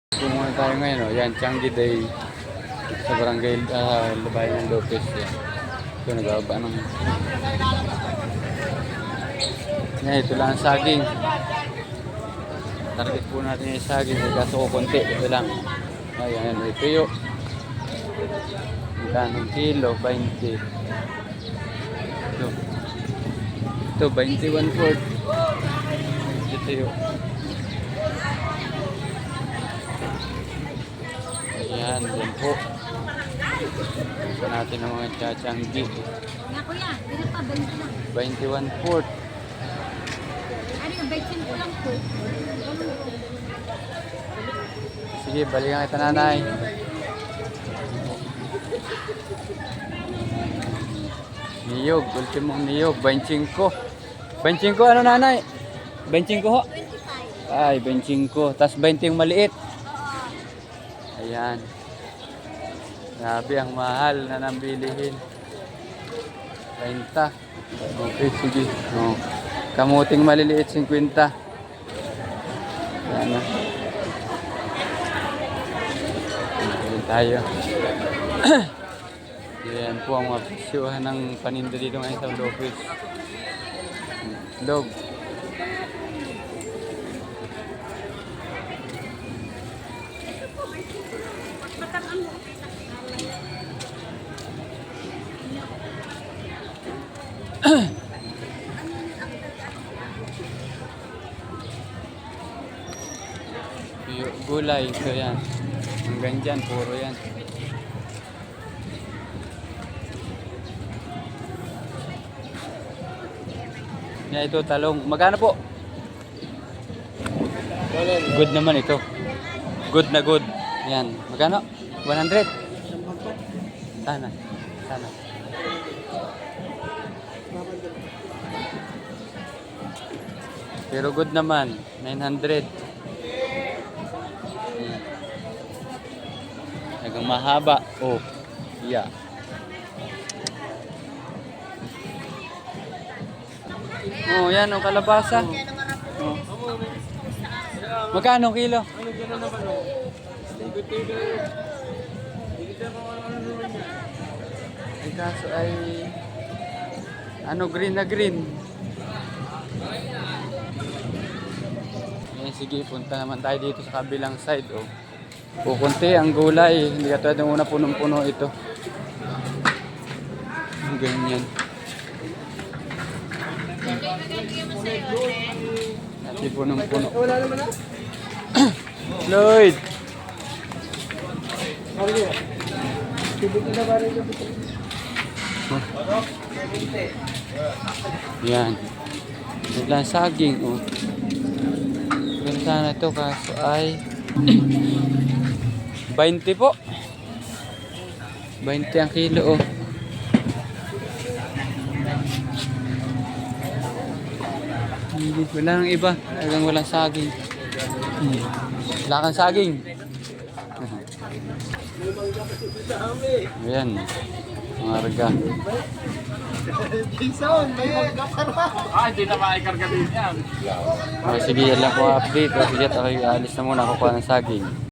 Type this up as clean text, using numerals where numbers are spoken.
Kung muna tayo ngayon, oh. Yan, Changi Day sa barangay Labayan ng Lopez. Yan. Ito, nagababa ng... Yan, ito lang ang saging. Target po natin yung saging. Kaso ko konti, ito lang. Ayan, ito yun. Magkanong kilo, 20. Ito 21/4. Ito yun. Ayan, yan po. Ito natin ang mga chachanggi. Nga kuya, dito pa, 20 lang. 21/4. Ano yung 20 ko lang po? Sige, balikan kita nanay. Niyog, ultimong niyog, 25. 25 ano nanay? 25 ho? 25. Ay, 25. Tapos 20 yung maliit. Ayan. Grabe, ang mahal na nambilihin. 30. Okay, sige. Oh. Kamuting maliliit, 50. Ayan na. Ayan tayo. Ayan po ang mga presyuhan ng paninda dito ngayon sa Lopez. Log. Gulay, so yan. Hanggang dyan, puro yan. Yan, ito talong. Magkano po? Good naman ito. Good na good. Yan. Magkano? 100? Sana. Sana. Pero good naman. 900. Nagang mahaba. Oh. Yeah. Oh, yan ang kalabasa. Oh. Magkano kilo? Ano gano'n naman o? Tigo-tigo. Ay kaso ay ano, green na green. Eh, sige, punta naman tayo dito sa kabilang side. Oh. Kukunti ang gulay. Hindi katulad ng una, punong-puno ito. Ganyan. Dati punong-puno. Wala naman na? Lloyd! Margo. Tibig na ba rin yung Yan. Biglang saging. Oh. Ganun sana ito kaso ay 20 po. 20 ang kilo. Oh. Hindi, wala nang iba. Talagang walang saging. Wala kang saging. Ayan. Mga arga. Jason, may magkakara. Hindi na maikarga din yan. Sige, yan lang po update. Sige, alis na muna. Kukuha ng saging.